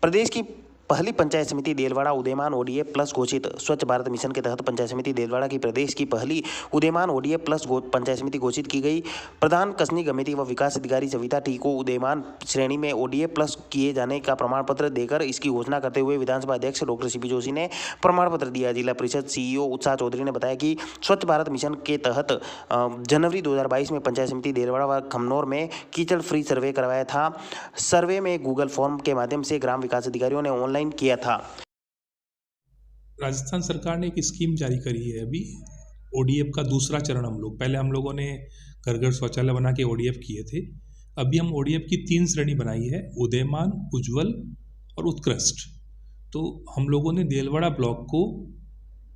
प्रदेश की पहली पंचायत समिति देलवाड़ा उदयमान ओडीएफ प्लस घोषित। स्वच्छ भारत मिशन के तहत पंचायत समिति देलवाड़ा की प्रदेश की पहली उदयमान ओडीएफ प्लस पंचायत समिति घोषित की गई। प्रधान कसनी गमेती व विकास अधिकारी सविता टी को उदयमान श्रेणी में ओडीएफ प्लस किए जाने का प्रमाण पत्र देकर इसकी घोषणा करते हुए विधानसभा अध्यक्ष डॉक्टर सीपी जोशी ने प्रमाण पत्र दिया। जिला परिषद सीईओ उत्साह चौधरी ने बताया कि स्वच्छ भारत मिशन के तहत जनवरी 2022 में पंचायत समिति देलवाड़ा व खमनौर में कीचड़ फ्री सर्वे करवाया था। सर्वे में गूगल फॉर्म के माध्यम से ग्राम विकास अधिकारियों ने ऑनलाइन किया था। राजस्थान सरकार ने एक स्कीम जारी करी है अभी ओडीएफ का दूसरा चरण। पहले हम लोगों ने घर घर शौचालय बना के ओडीएफ किए थे। अभी हम ओडीएफ की 3 श्रेणी बनाई है, उदयमान, उज्ज्वल और उत्कृष्ट। तो हम लोगों ने देलवाड़ा ब्लॉक को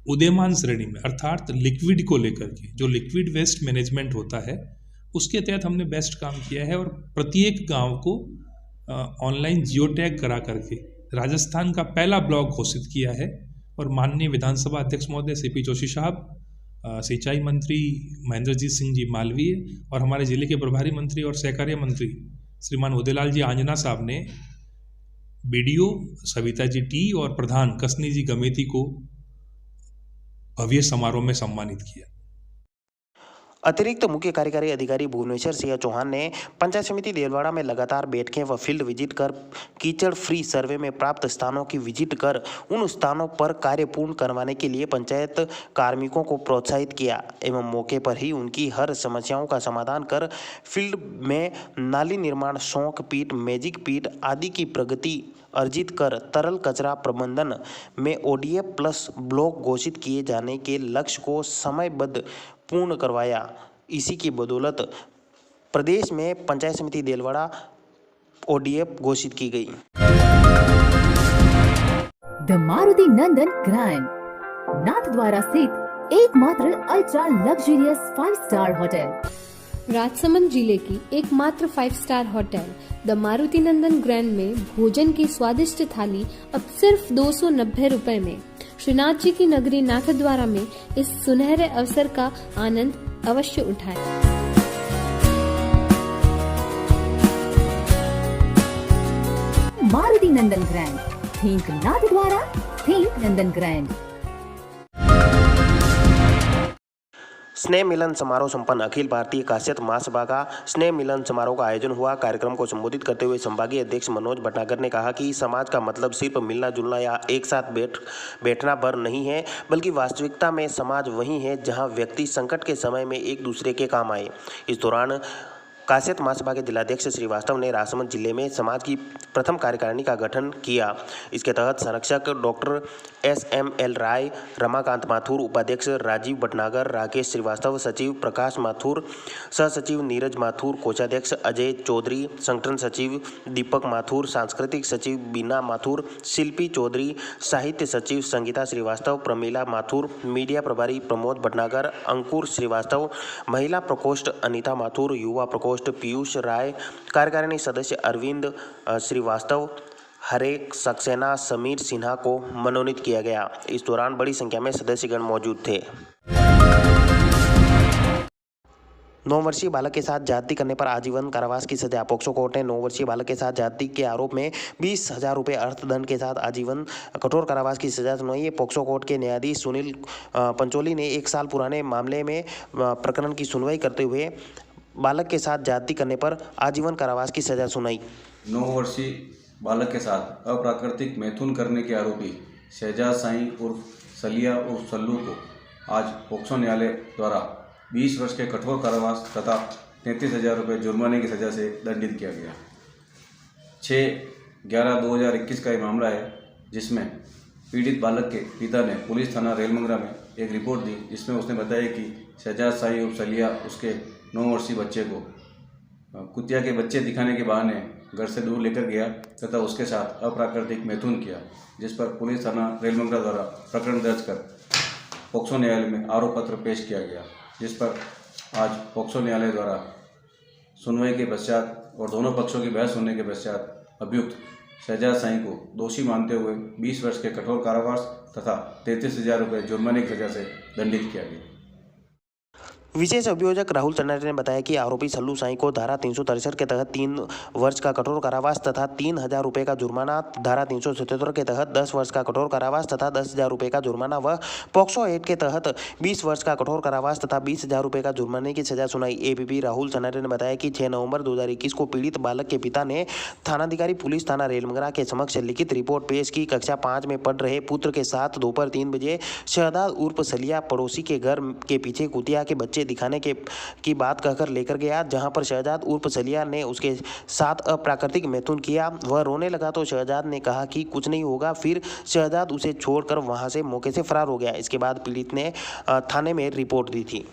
उदयमान श्रेणी में अर्थात लिक्विड को लेकर के जो लिक्विड वेस्ट मैनेजमेंट होता है उसके तहत हमने बेस्ट काम किया है और प्रत्येक गांव को ऑनलाइन जियो टैग करा करके राजस्थान का पहला ब्लॉक घोषित किया है। और माननीय विधानसभा अध्यक्ष महोदय सीपी जोशी साहब, सिंचाई मंत्री महेंद्रजीत सिंह जी मालवीय और हमारे जिले के प्रभारी मंत्री और सहकार्य मंत्री श्रीमान उदयलाल जी आंजना साहब ने बीडीओ सविता जी टी और प्रधान कसनी जी गमेती को भव्य समारोह में सम्मानित किया। अतिरिक्त मुख्य कार्यकारी अधिकारी भुवनेश्वर सिंह चौहान ने पंचायत समिति देलवाड़ा में लगातार बैठकें व फील्ड विजिट कर कीचड़ फ्री सर्वे में प्राप्त स्थानों की विजिट कर उन स्थानों पर कार्य पूर्ण करवाने के लिए पंचायत कार्मिकों को प्रोत्साहित किया एवं मौके पर ही उनकी हर समस्याओं का समाधान कर फील्ड में नाली निर्माण, शौक पीट, मैजिक पीट आदि की प्रगति अर्जित कर तरल कचरा प्रबंधन में ओडीएफ प्लस ब्लॉक घोषित किए जाने के लक्ष्य को समयबद्ध पूर्ण करवाया। इसी की बदौलत प्रदेश में पंचायत समिति देलवाड़ा ओडीएफ घोषित की गई। The Maruti Nandan grand Nathdwara स्थित एकमात्र ultra luxurious 5 star hotel. Rajsamand जिले की एकमात्र 5 star hotel the Maruti Nandan grand में भोजन की स्वादिष्ट थाली अब सिर्फ 290 रुपए में। श्रीनाथ जी की नगरी नाथद्वारा में इस सुनहरे अवसर का आनंद अवश्य उठाएं। मारुति नंदन ग्रैंड, थिंक नाथद्वारा, थिंक नंदन ग्रैंड। स्नेह मिलन समारोह संपन्न। अखिल भारतीय काश्यप महासभा का स्नेह मिलन समारोह का आयोजन हुआ। कार्यक्रम को संबोधित करते हुए संभागीय अध्यक्ष मनोज भटनागर ने कहा कि समाज का मतलब सिर्फ मिलना जुलना या एक साथ बैठना भर नहीं है, बल्कि वास्तविकता में समाज वही है जहां व्यक्ति संकट के समय में एक दूसरे के काम आए। इस दौरान काश्यप महासभा के जिलाध्यक्ष श्रीवास्तव ने राजसमंद जिले में समाज की प्रथम कार्यकारिणी का गठन किया। इसके तहत संरक्षक डॉक्टर SML राय, रमाकांत माथुर, उपाध्यक्ष राजीव भटनागर, राकेश श्रीवास्तव, सचिव प्रकाश माथुर, सह सचिव नीरज माथुर, कोषाध्यक्ष अजय चौधरी, संगठन सचिव दीपक माथुर, सांस्कृतिक सचिव बीना माथुर, शिल्पी चौधरी, साहित्य सचिव संगीता श्रीवास्तव, प्रमीला माथुर, मीडिया प्रभारी प्रमोद भटनागर, अंकुर श्रीवास्तव, महिला प्रकोष्ठ अनीता माथुर, युवा प्रकोष्ठ पीयूष राय, कार्यकारिणी सदस्य अरविंद श्रीवास्तव, हरे सक्सेना, समीर सिन्हा को मनोनीत किया गया। इस दौरान बड़ी संख्या में सदस्यगण मौजूद थे। 9 वर्षीय बालक के साथ ज्यादती करने पर आजीवन कारावास की सजा। पोक्सो कोर्ट ने 9 वर्षीय बालक के साथ ज्यादती के आरोप में 20,000 रुपये अर्थदंड के साथ आजीवन कठोर कारावास की सजा सुनाई है। पोक्सो कोर्ट के न्यायाधीश सुनील पंचोली ने 1 साल पुराने मामले में प्रकरण की सुनवाई करते हुए बालक के साथ ज्यादती करने पर आजीवन कारावास की सजा सुनाई। 9 वर्षीय बालक के साथ अप्राकृतिक मैथुन करने के आरोपी शहजाद साईं उर्फ सलिया उर्फ सल्लू को आज पोक्सो न्यायालय द्वारा 20 वर्ष के कठोर कारावास तथा 33,000 रुपये जुर्माने की सज़ा से दंडित किया गया। 6/11/2021 का ये मामला है, जिसमें पीड़ित बालक के पिता ने पुलिस थाना रेलमंगरा में एक रिपोर्ट दी, जिसमें उसने बताया कि शहजाद साईं उर्फ सलिया उसके 9 वर्षीय बच्चे को कुतिया के बच्चे दिखाने के बहाने घर से दूर लेकर गया तथा उसके साथ अप्राकृतिक मैथुन किया, जिस पर पुलिस थाना रेलमंगरा द्वारा प्रकरण दर्ज कर पोक्सो न्यायालय में आरोप पत्र पेश किया गया, जिस पर आज पोक्सो न्यायालय द्वारा सुनवाई के पश्चात और दोनों पक्षों की बहस सुनने के पश्चात अभियुक्त शहजाद साईं को दोषी मानते हुए 20 वर्ष के कठोर कारावास तथा 33,000 रुपये जुर्माने की सजा से दंडित किया गया। विशेष अभियोजक राहुल चन्नारे ने बताया कि आरोपी सल्लू साई को धारा 363 के तहत 3 वर्ष का कठोर कारावास तथा 3,000 रुपये का जुर्माना, धारा 377 के तहत 10 वर्ष का कठोर कारावास तथा 10,000 रुपये का जुर्माना व पॉक्सो एक्ट के तहत 20 वर्ष का कठोर कारावास तथा 20,000 रुपये का जुर्माने की सजा सुनाई। एपीपी राहुल चन्नारे ने बताया कि 6 नवंबर 2021 को पीड़ित बालक के पिता ने थानाधिकारी पुलिस थाना रेलमंगरा के समक्ष लिखित रिपोर्ट पेश की। कक्षा 5 में पढ़ रहे पुत्र के साथ दोपहर 3 बजे शहजाद उर्फ सलिया पड़ोसी के घर के पीछे कुतिया के बच्चे दिखाने की बात कहकर लेकर गया, जहां पर शहजाद उर्फ सलिया ने उसके साथ अप्राकृतिक मैथुन किया। वह रोने लगा तो शहजाद ने कहा कि कुछ नहीं होगा। फिर शहजाद उसे छोड़कर वहां से मौके से फरार हो गया। इसके बाद पीड़ित ने थाने में रिपोर्ट दी थी।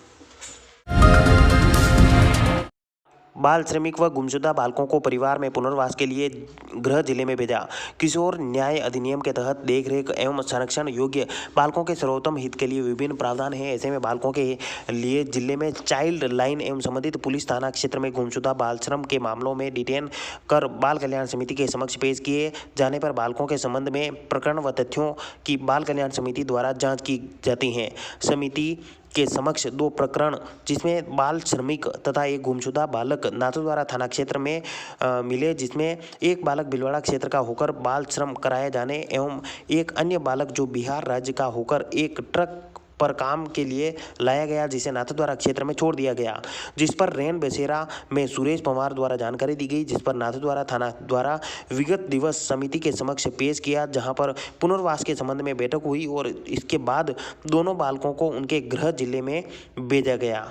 बाल श्रमिक व गुमशुदा बालकों को परिवार में पुनर्वास के लिए गृह जिले में भेजा। किशोर न्याय अधिनियम के तहत देखरेख एवं संरक्षण योग्य बालकों के सर्वोत्तम हित के लिए विभिन्न प्रावधान हैं। ऐसे में बालकों के लिए जिले में चाइल्ड लाइन एवं संबंधित पुलिस थाना क्षेत्र में गुमशुदा बाल श्रम के मामलों में डिटेन कर बाल कल्याण समिति के समक्ष पेश किए जाने पर बालकों के संबंध में प्रकरण व तथ्यों की बाल कल्याण समिति द्वारा जाँच की जाती है। समिति के समक्ष 2 प्रकरण जिसमें बाल श्रमिक तथा एक गुमशुदा बालक नाथद्वारा थाना क्षेत्र में मिले, जिसमें एक बालक भिलवाड़ा क्षेत्र का होकर बाल श्रम कराए जाने एवं एक अन्य बालक जो बिहार राज्य का होकर एक ट्रक पर काम के लिए लाया गया, जिसे नाथद्वारा क्षेत्र में छोड़ दिया गया, जिस पर रेन बसेरा में सुरेश पवार द्वारा जानकारी दी गई, जिस पर नाथद्वारा थाना द्वारा विगत दिवस समिति के समक्ष पेश किया, जहां पर पुनर्वास के संबंध में बैठक हुई और इसके बाद दोनों बालकों को उनके गृह जिले में भेजा गया।